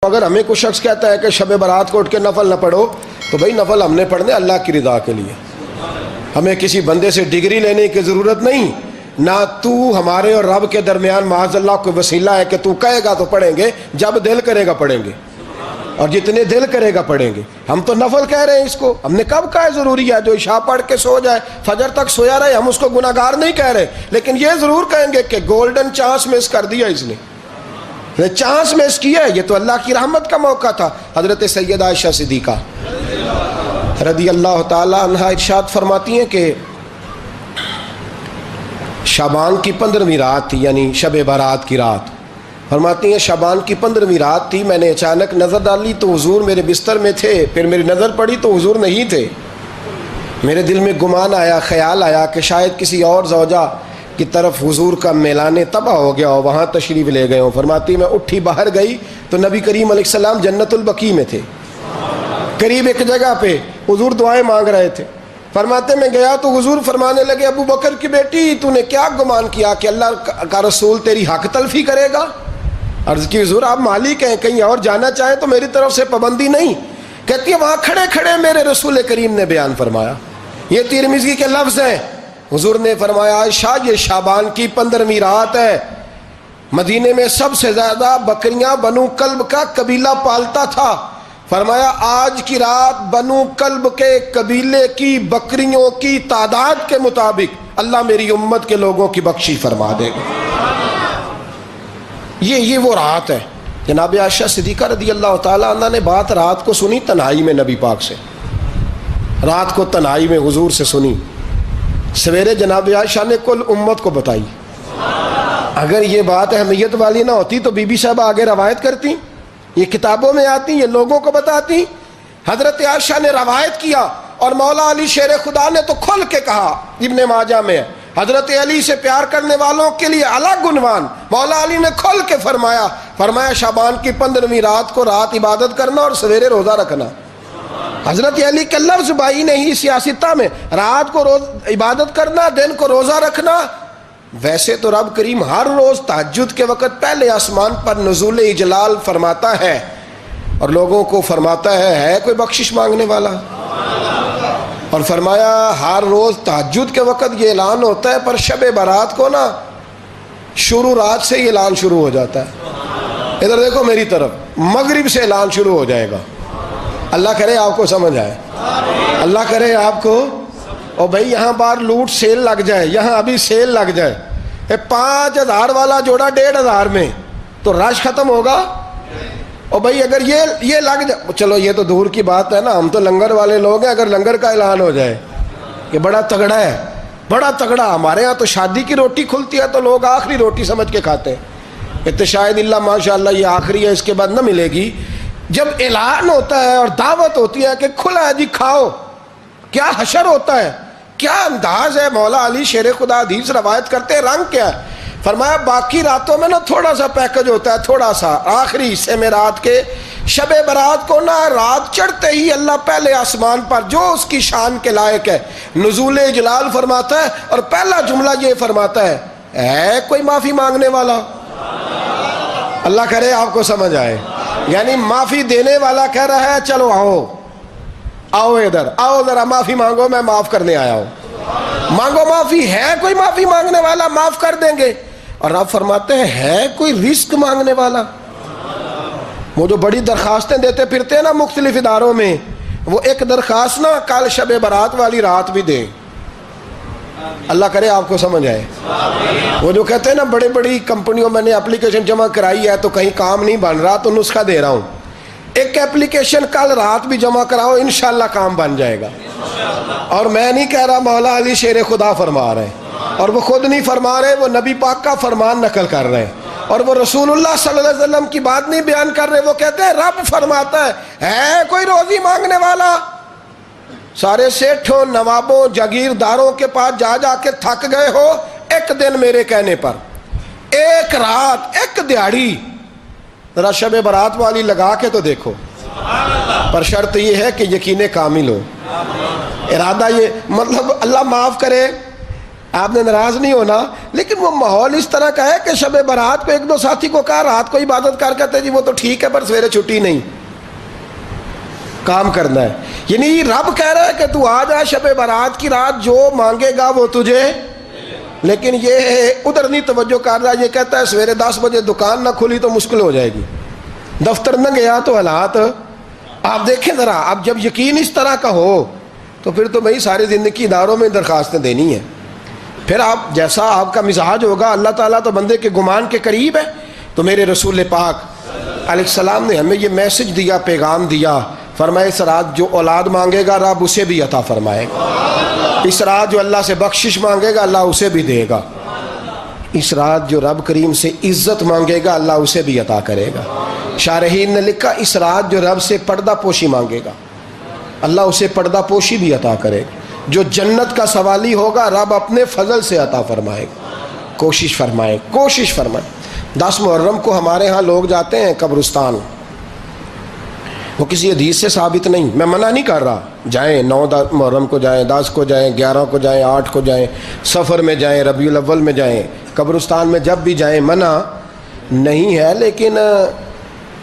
اگر ہمیں کوئی شخص کہتا ہے کہ شب برات کو اٹھ کے نفل نہ پڑھو تو بھائی نفل ہم نے پڑھنے اللہ کی رضا کے لیے، ہمیں کسی بندے سے ڈگری لینے کی ضرورت نہیں، نہ تو ہمارے اور رب کے درمیان معاذ اللہ کوئی وسیلہ ہے کہ تو کہے گا تو پڑھیں گے، جب دل کرے گا پڑھیں گے، اور جتنے دل کرے گا پڑھیں گے۔ ہم تو نفل کہہ رہے ہیں اس کو، ہم نے کب کہا ہے ضروری ہے جو عشاء پڑھ کے سو جائے فجر تک سویا رہے، ہم اس کو گناہ گار نہیں کہہ رہے، لیکن یہ ضرور کہیں گے کہ گولڈن چانس مس کر دیا اس نے، چانس مس کیا ہے، یہ تو اللہ کی رحمت کا موقع تھا۔ حضرت سیدہ عائشہ صدیقہ رضی اللہ تعالی عنہا ارشاد فرماتی ہیں کہ شعبان کی 15ویں رات تھی، یعنی شب برات کی رات، فرماتی ہیں شعبان کی 15ویں رات تھی، میں نے اچانک نظر ڈالی تو حضور میرے بستر میں تھے، پھر میری نظر پڑی تو حضور نہیں تھے، میرے دل میں گمان آیا، خیال آیا کہ شاید کسی اور زوجہ کی طرف حضور کا میلان تباہ ہو گیا ہو، وہاں تشریف لے گئے ہوں۔ فرماتی میں اٹھی باہر گئی تو نبی کریم علیہ السلام جنت البقیع میں تھے، قریب ایک جگہ پہ حضور دعائیں مانگ رہے تھے۔ فرماتے میں گیا تو حضور فرمانے لگے ابو بکر کی بیٹی تو نے کیا گمان کیا کہ اللہ کا رسول تیری حق تلفی کرے گا؟ عرض کی حضور آپ مالک ہیں، کہیں اور جانا چاہیں تو میری طرف سے پابندی نہیں۔ کہتی ہے وہاں کھڑے کھڑے میرے رسول کریم نے بیان فرمایا، یہ ترمذی کے لفظ ہیں، حضور نے فرمایا عائشہ یہ شعبان کی 15ویں رات ہے، مدینے میں سب سے زیادہ بکریاں بنو کلب کا قبیلہ پالتا تھا، فرمایا آج کی رات بنو کلب کے قبیلے کی بکریوں کی تعداد کے مطابق اللہ میری امت کے لوگوں کی بخشی فرما دے گا۔ یہ وہ رات ہے۔ جناب عائشہ صدیقہ رضی اللہ تعالی عنہ نے بات رات کو سنی تنہائی میں، نبی پاک سے رات کو تنہائی میں حضور سے سنی، سویرے جناب عائشہ نے کل امت کو بتائی۔ اگر یہ بات اہمیت والی نہ ہوتی تو بی بی صاحبہ آگے روایت کرتی، یہ کتابوں میں آتی، یہ لوگوں کو بتاتی۔ حضرت عائشہ نے روایت کیا اور مولا علی شیر خدا نے تو کھل کے کہا، ابن ماجہ میں ہے، حضرت علی سے پیار کرنے والوں کے لیے الگ عنوان، مولا علی نے کھل کے فرمایا شعبان کی 15ویں رات کو رات عبادت کرنا اور سویرے روزہ رکھنا۔ حضرت علی کے لفظ بائی نہیں سیاستہ میں، رات کو روز عبادت کرنا، دن کو روزہ رکھنا۔ ویسے تو رب کریم ہر روز تہجد کے وقت پہلے آسمان پر نزول اجلال فرماتا ہے اور لوگوں کو فرماتا ہے کوئی بخشش مانگنے والا، اور فرمایا ہر روز تہجد کے وقت یہ اعلان ہوتا ہے، پر شب برات کو نا شروع رات سے یہ اعلان شروع ہو جاتا ہے۔ ادھر دیکھو میری طرف، مغرب سے اعلان شروع ہو جائے گا۔ اللہ کرے آپ کو سمجھ آئے، اللہ کرے آپ کو، اور بھائی یہاں باہر لوٹ سیل لگ جائے، یہاں ابھی سیل لگ جائے، 5000 والا جوڑا 1500 میں تو رش ختم ہوگا۔ اور بھائی اگر یہ لگ جائے، چلو یہ تو دور کی بات ہے نا، ہم تو لنگر والے لوگ ہیں، اگر لنگر کا اعلان ہو جائے کہ بڑا تگڑا ہے، بڑا تگڑا، ہمارے ہاں تو شادی کی روٹی کھلتی ہے تو لوگ آخری روٹی سمجھ کے کھاتے ہیں، تو شاید اللہ ماشاءاللہ یہ آخری ہے، اس کے بعد نہ ملے گی۔ جب اعلان ہوتا ہے اور دعوت ہوتی ہے کہ کھلا ہے جی کھاؤ، کیا حشر ہوتا ہے، کیا انداز ہے۔ مولا علی شیر خدا حدیث روایت کرتے ہیں، رنگ کیا ہے؟ فرمایا باقی راتوں میں نا تھوڑا سا پیکج ہوتا ہے، تھوڑا سا، آخری حصے میں رات کے شب برات کو نا رات چڑھتے ہی اللہ پہلے آسمان پر جو اس کی شان کے لائق ہے نزول جلال فرماتا ہے، اور پہلا جملہ یہ فرماتا ہے کوئی معافی مانگنے والا؟ اللہ کرے آپ کو سمجھ آئے، یعنی معافی دینے والا کہہ رہا ہے چلو آؤ ادھر آؤ ذرا معافی مانگو، میں معاف کرنے آیا ہوں، مانگو معافی، ہے کوئی معافی مانگنے والا؟ معاف کر دیں گے۔ اور آپ فرماتے ہیں ہے کوئی رزق مانگنے والا؟ وہ جو بڑی درخواستیں دیتے پھرتے ہیں نا مختلف اداروں میں، وہ ایک درخواست نا کل شب برات والی رات بھی دیں، اللہ کرے آپ کو سمجھ آئے۔ وہ جو کہتے ہیں نا بڑی بڑی کمپنیوں میں نے اپلیکیشن جمع کرائی ہے تو کہیں کام نہیں بن رہا تو نسخہ دے رہا ہوں، ایک ایپلیکیشن کل رات بھی جمع کراؤ انشاءاللہ کام بن جائے گا۔ اور میں نہیں کہہ رہا، مولا علی شیر خدا فرما رہے ہیں، اور وہ خود نہیں فرما رہے، وہ نبی پاک کا فرمان نقل کر رہے ہیں، اور وہ رسول اللہ صلی اللہ علیہ وسلم کی بات نہیں بیان کر رہے، وہ کہتے ہیں رب فرماتا ہے کوئی روزی مانگنے والا؟ سارے سیٹھوں نوابوں جاگیرداروں کے پاس جا کے تھک گئے ہو، ایک دن میرے کہنے پر، ایک رات، ایک دیہڑی ذرا شب برات والی لگا کے تو دیکھو، پر شرط یہ ہے کہ یقین کامل ہو، ارادہ یہ، مطلب اللہ معاف کرے، آپ نے ناراض نہیں ہونا، لیکن وہ ماحول اس طرح کا ہے کہ شب برات پہ ایک دو ساتھی کو کہا رات کو عبادت کر کہتے جی وہ تو ٹھیک ہے پر سویرے چھٹی نہیں، کام کرنا ہے. یعنی رب کہہ رہا ہے کہ تو آ جا شب برات کی رات، جو مانگے گا وہ تجھے. لیکن یہ ادھر نہیں توجہ کر رہا، یہ کہتا ہے سویرے 10 بجے دکان نہ کھلی تو مشکل ہو جائے گی، دفتر نہ گیا تو حالات. آپ دیکھیں ذرا، اب جب یقین اس طرح کا ہو تو پھر تو بھائی ساری زندگی اداروں میں درخواستیں دینی ہیں. پھر آپ جیسا آپ کا مزاج ہوگا، اللہ تعالیٰ تو بندے کے گمان کے قریب ہے. تو میرے رسول پاک علیہ السلام نے ہمیں یہ میسج دیا، پیغام دیا، فرمائے اس رات جو اولاد مانگے گا رب اسے بھی عطا فرمائے گا. اس رات جو اللہ سے بخشش مانگے گا اللہ اسے بھی دے گا. اس رات جو رب کریم سے عزت مانگے گا اللہ اسے بھی عطا کرے گا. شارحین نے لکھا اس رات جو رب سے پردہ پوشی مانگے گا اللہ اسے پردہ پوشی بھی عطا کرے گا. جو جنت کا سوالی ہوگا رب اپنے فضل سے عطا فرمائے گا. کوشش فرمائے، کوشش فرمائے. 10 محرم کو ہمارے ہاں لوگ جاتے ہیں قبرستان، وہ کسی حدیث سے ثابت نہیں، میں منع نہیں کر رہا، جائیں 9 محرم کو جائیں، 10 کو جائیں، 11 کو جائیں، 8 کو جائیں، سفر میں جائیں، ربیع الاول میں جائیں، قبرستان میں جب بھی جائیں منع نہیں ہے. لیکن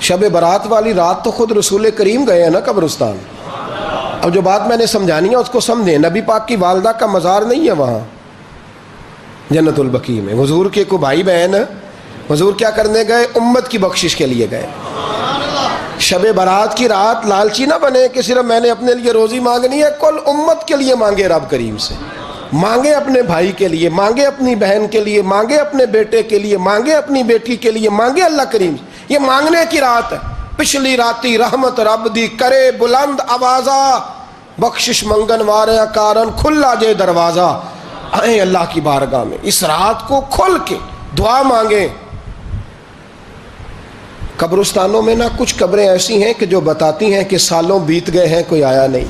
شب برات والی رات تو خود رسول کریم گئے ہیں نا قبرستان. اب جو بات میں نے سمجھانی ہے اس کو سمجھیں. نبی پاک کی والدہ کا مزار نہیں ہے وہاں جنت البقیع میں. حضور کے کو بھائی بہن، حضور کیا کرنے گئے؟ امت کی بخشش کے لیے گئے. شب برات کی رات لالچی نہ بنے کہ صرف میں نے اپنے لیے روزی مانگنی ہے، کل امت کے لیے مانگے رب کریم سے. مانگے اپنے بھائی کے لیے، مانگے اپنی بہن کے لیے، مانگے اپنے بیٹے کے لیے، مانگے اپنی بیٹی کے لیے، مانگے اللہ کریم سے. یہ مانگنے کی رات ہے. پچھلی راتی رحمت رب دی کرے بلند آوازہ، بخشش منگن وارے کارن کھلا جے دروازہ. آئیں اللہ کی بارگاہ میں اس رات کو کھل کے دعا مانگیں. قبرستانوں میں نا کچھ قبریں ایسی ہیں کہ جو بتاتی ہیں کہ سالوں بیت گئے ہیں کوئی آیا نہیں.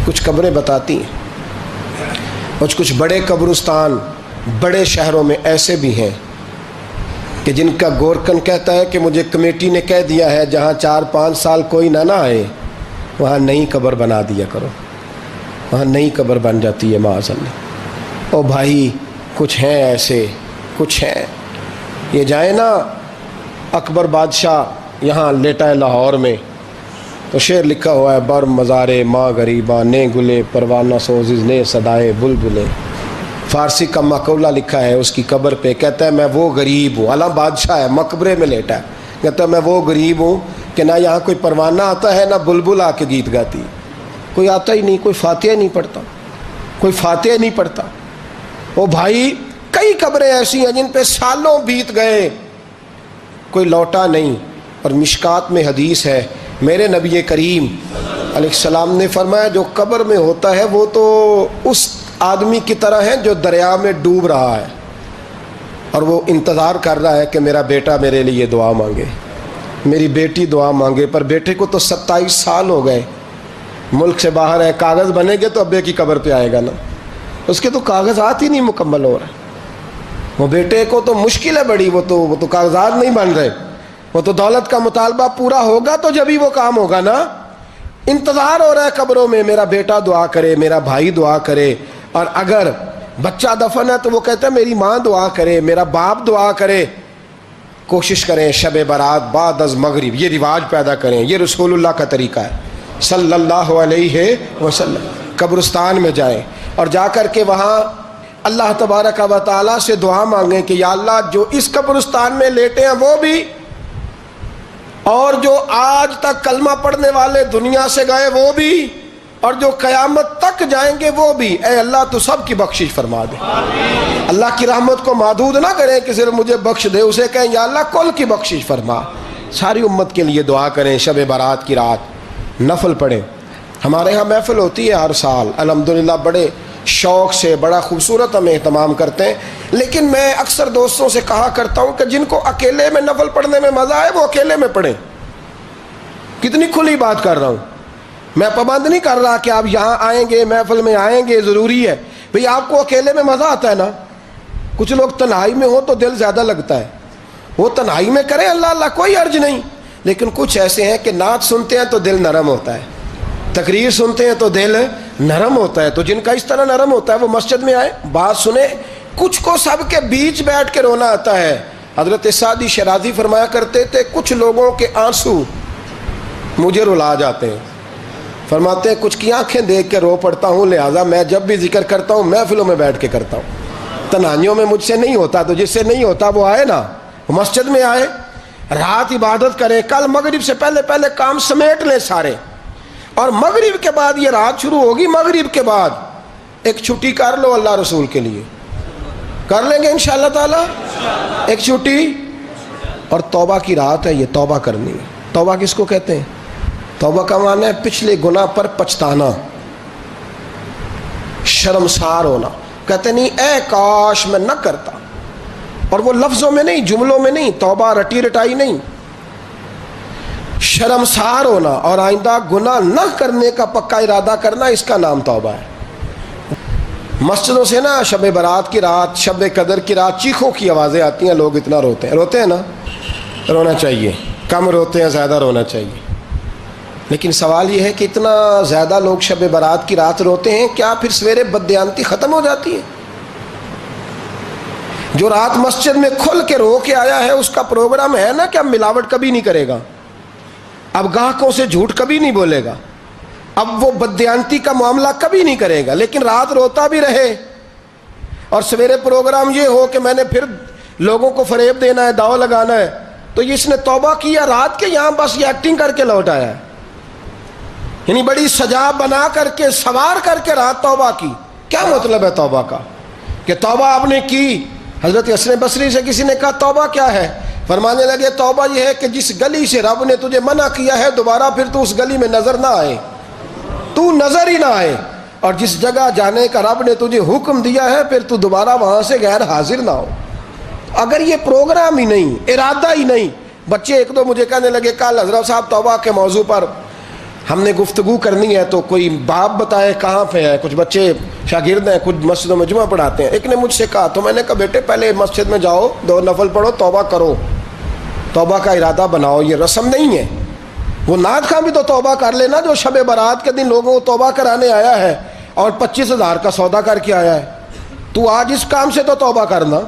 کچھ قبریں بتاتی ہیں. اور کچھ بڑے قبرستان بڑے شہروں میں ایسے بھی ہیں کہ جن کا گورکن کہتا ہے کہ مجھے کمیٹی نے کہہ دیا ہے جہاں 4-5 سال کوئی نہ آئے وہاں نئی قبر بنا دیا کرو، وہاں نئی قبر بن جاتی ہے معاذ اللہ. او بھائی کچھ ہیں ایسے، کچھ ہیں. یہ جائیں نا اکبر بادشاہ یہاں لیٹا ہے لاہور میں، تو شعر لکھا ہوا ہے بر مزارے ماں غریباں نے گلے پروانہ سوزز نے صدائے بلبلے. فارسی کا مقولہ لکھا ہے اس کی قبر پہ، کہتا ہے میں وہ غریب ہوں، اعلیٰ بادشاہ ہے مقبرے میں لیٹا ہے، کہتا ہے میں وہ غریب ہوں کہ نہ یہاں کوئی پروانہ آتا ہے نہ بلبل آ کے گیت گاتی، کوئی آتا ہی نہیں، کوئی فاتحہ نہیں پڑھتا، کوئی فاتحہ نہیں پڑھتا. او بھائی کئی قبریں ایسی ہیں جن پہ سالوں بیت گئے کوئی لوٹا نہیں. اور مشکات میں حدیث ہے میرے نبی کریم علیہ السلام نے فرمایا جو قبر میں ہوتا ہے وہ تو اس آدمی کی طرح ہے جو دریا میں ڈوب رہا ہے اور وہ انتظار کر رہا ہے کہ میرا بیٹا میرے لیے دعا مانگے، میری بیٹی دعا مانگے. پر بیٹے کو تو 27 سال ہو گئے، ملک سے باہر ہے، کاغذ بنے گے تو ابے کی قبر پہ آئے گا نا، اس کے تو کاغذات ہی نہیں مکمل ہو رہے. وہ بیٹے کو تو مشکل ہے بڑی، وہ تو کاغذات نہیں بن رہے. وہ تو دولت کا مطالبہ پورا ہوگا تو جب ہی وہ کام ہوگا نا. انتظار ہو رہا ہے قبروں میں میرا بیٹا دعا کرے، میرا بھائی دعا کرے. اور اگر بچہ دفن ہے تو وہ کہتا ہے میری ماں دعا کرے، میرا باپ دعا کرے. کوشش کریں شب برات بعد از مغرب یہ رواج پیدا کریں. یہ رسول اللہ کا طریقہ ہے صلی اللہ علیہ وسلم. قبرستان میں جائیں اور جا کر کے وہاں اللہ تبارک و تعالیٰ سے دعا مانگیں کہ یا اللہ جو اس قبرستان میں لیٹے ہیں وہ بھی، اور جو آج تک کلمہ پڑھنے والے دنیا سے گئے وہ بھی، اور جو قیامت تک جائیں گے وہ بھی. اے اللہ تو سب کی بخشش فرما دے. اللہ کی رحمت کو محدود نہ کریں کہ صرف مجھے بخش دے، اسے کہیں یا اللہ کل کی بخشش فرما. ساری امت کے لیے دعا کریں. شب برات کی رات نفل پڑھیں. ہمارے ہاں محفل ہوتی ہے ہر سال الحمدللہ، بڑے شوق سے بڑا خوبصورت ہم اہتمام کرتے ہیں. لیکن میں اکثر دوستوں سے کہا کرتا ہوں کہ جن کو اکیلے میں نفل پڑھنے میں مزہ آئے وہ اکیلے میں پڑھیں. کتنی کھلی بات کر رہا ہوں. میں پابند نہیں کر رہا کہ آپ یہاں آئیں گے محفل میں آئیں گے ضروری ہے. بھئی آپ کو اکیلے میں مزہ آتا ہے نا. کچھ لوگ تنہائی میں ہو تو دل زیادہ لگتا ہے، وہ تنہائی میں کریں اللہ اللہ کوئی عرض نہیں. لیکن کچھ ایسے ہیں کہ نعت سنتے ہیں تو دل نرم ہوتا ہے، تقریر سنتے ہیں تو دل نرم ہوتا ہے. تو جن کا اس طرح نرم ہوتا ہے وہ مسجد میں آئے, بات سنے. کچھ کو سب کے بیچ بیٹھ کے رونا آتا ہے. حضرت سعدی شیرازی فرمایا کرتے تھے کچھ لوگوں کے آنسو مجھے رلا جاتے ہیں. فرماتے ہیں کچھ کی آنکھیں دیکھ کے رو پڑتا ہوں, لہٰذا میں جب بھی ذکر کرتا ہوں محفلوں میں بیٹھ کے کرتا ہوں. تنہائیوں میں مجھ سے نہیں ہوتا, تو جس سے نہیں ہوتا وہ آئے نا, مسجد میں آئے, رات عبادت کریں. کل مغرب سے پہلے پہلے کام سمیٹ لیں سارے, اور مغرب کے بعد یہ رات شروع ہوگی, مغرب کے بعد ایک چھٹی کر لو اللہ رسول کے لیے. کر لیں گے انشاءاللہ تعالی ایک چھٹی. اور توبہ کی رات ہے, یہ توبہ کرنی ہے. توبہ کس کو کہتے ہیں؟ توبہ کا معنی ہے پچھلے گناہ پر پچھتانا, شرمسار ہونا. کہتے نہیں اے کاش میں نہ کرتا, اور وہ لفظوں میں نہیں, جملوں میں نہیں, توبہ رٹی رٹائی نہیں, شرمسار ہونا اور آئندہ گناہ نہ کرنے کا پکا ارادہ کرنا, اس کا نام توبہ ہے. مسجدوں سے نا شب برات کی رات, شب قدر کی رات چیخوں کی آوازیں آتی ہیں, لوگ اتنا روتے ہیں نا. رونا چاہیے, کم روتے ہیں, زیادہ رونا چاہیے. لیکن سوال یہ ہے کہ اتنا زیادہ لوگ شب برات کی رات روتے ہیں, کیا پھر سویرے بددیانتی ختم ہو جاتی ہے؟ جو رات مسجد میں کھل کے رو کے آیا ہے اس کا پروگرام ہے نا کہ اب ملاوٹ کبھی نہیں کرے گا, اب گاہکوں سے جھوٹ کبھی نہیں بولے گا, اب وہ بددیانتی کا معاملہ کبھی نہیں کرے گا. لیکن رات روتا بھی رہے اور سویرے پروگرام یہ ہو کہ میں نے پھر لوگوں کو فریب دینا ہے, داؤ لگانا ہے, تو اس نے توبہ کیا رات کے, یہاں بس یہ ایکٹنگ کر کے لوٹ آیا ہے. یعنی بڑی سجا بنا کر کے, سوار کر کے رات توبہ کی. کیا مطلب ہے توبہ کا؟ کہ توبہ آپ نے کی. حضرت حسن بصری سے کسی نے کہا توبہ کیا ہے؟ فرمانے لگے توبہ یہ ہے کہ جس گلی سے رب نے تجھے منع کیا ہے دوبارہ پھر تو اس گلی میں نظر نہ آئے, تو نظر ہی نہ آئے. اور جس جگہ جانے کا رب نے تجھے حکم دیا ہے پھر تو دوبارہ وہاں سے غیر حاضر نہ ہو. اگر یہ پروگرام ہی نہیں, ارادہ ہی نہیں. بچے ایک دو مجھے کہنے لگے کل حضرت صاحب توبہ کے موضوع پر ہم نے گفتگو کرنی ہے, تو کوئی باپ بتائے کہاں پہ ہے. کچھ بچے شاگرد ہیں, کچھ مسجدوں میں جمعہ پڑھاتے ہیں. ایک نے مجھ سے کہا, تو میں نے کہا بیٹے پہلے مسجد میں جاؤ, 2 نفل پڑھو, توبہ کرو, توبہ کا ارادہ بناؤ. یہ رسم نہیں ہے. وہ نعت خواں بھی تو توبہ کر لینا جو شب برات کے دن لوگوں کو توبہ کرانے آیا ہے اور 25,000 کا سودا کر کے آیا ہے. تو آج اس کام سے تو توبہ کرنا,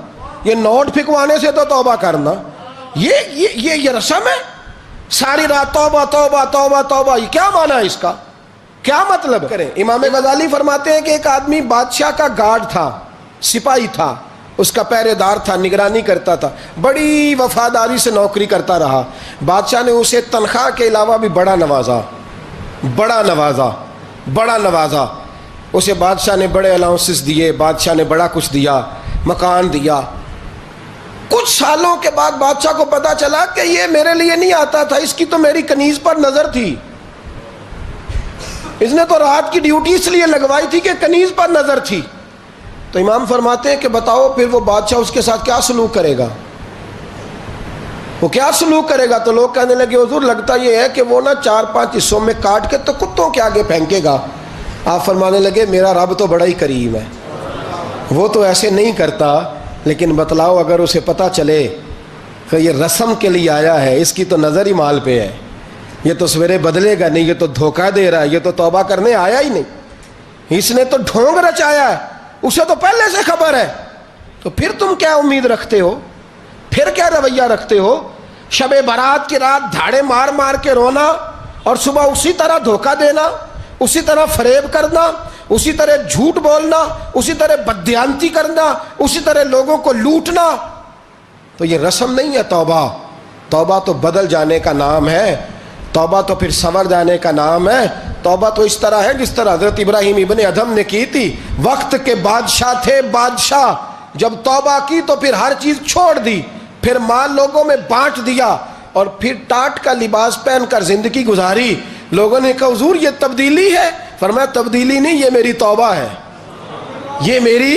یہ نوٹ پھکوانے سے تو توبہ کرنا. یہ رسم ہے. ساری رات توبہ توبہ توبہ توبہ, یہ کیا معنی ہے اس کا؟ کیا مطلب کریں؟ امام غزالی فرماتے ہیں کہ ایک آدمی بادشاہ کا گارڈ تھا, سپاہی تھا, اس کا پہرے دار تھا, نگرانی کرتا تھا, بڑی وفاداری سے نوکری کرتا رہا. بادشاہ نے اسے تنخواہ کے علاوہ بھی بڑا نوازا. اسے بادشاہ نے بڑے الاؤنسز دیے, بادشاہ نے بڑا کچھ دیا, مکان دیا. کچھ سالوں کے بعد بادشاہ کو پتا چلا کہ یہ میرے لیے نہیں آتا تھا, اس کی تو میری کنیز پر نظر تھی. اس نے تو رات کی ڈیوٹی اس لیے لگوائی تھی کہ کنیز پر نظر تھی. تو امام فرماتے ہیں کہ بتاؤ پھر وہ بادشاہ اس کے ساتھ کیا سلوک کرے گا؟ وہ کیا سلوک کرے گا؟ تو لوگ کہنے لگے حضور لگتا یہ ہے کہ وہ نا 4-5 حصوں میں کاٹ کے تو کتوں کے آگے پھینکے گا. آپ فرمانے لگے میرا رب تو بڑا ہی کریم ہے, وہ تو ایسے نہیں کرتا. لیکن بتلاؤ اگر اسے پتہ چلے کہ یہ رسم کے لیے آیا ہے, اس کی تو نظر ہی مال پہ ہے, یہ تو سویرے بدلے گا نہیں, یہ تو دھوکہ دے رہا ہے, یہ تو توبہ کرنے آیا ہی نہیں, اس نے تو ڈھونگ رچایا ہے, اسے تو پہلے سے خبر ہے. تو پھر تم کیا امید رکھتے ہو؟ پھر کیا رویہ رکھتے ہو؟ شب برات کی رات دھاڑے مار مار کے رونا اور صبح اسی طرح دھوکہ دینا, اسی طرح فریب کرنا, اسی طرح جھوٹ بولنا, اسی طرح بددیانتی کرنا, اسی طرح لوگوں کو لوٹنا. تو یہ رسم نہیں ہے توبہ. توبہ تو بدل جانے کا نام ہے, توبہ تو پھر سنور جانے کا نام ہے. توبہ تو اس طرح ہے جس طرح حضرت ابراہیم ابن ادھم نے کی تھی. وقت کے بادشاہ تھے بادشاہ, جب توبہ کی تو پھر ہر چیز چھوڑ دی, پھر مال لوگوں میں بانٹ دیا اور پھر ٹاٹ کا لباس پہن کر زندگی گزاری. لوگوں نے کہا حضور یہ تبدیلی ہے. فرمایا تبدیلی نہیں, یہ میری توبہ ہے, یہ میری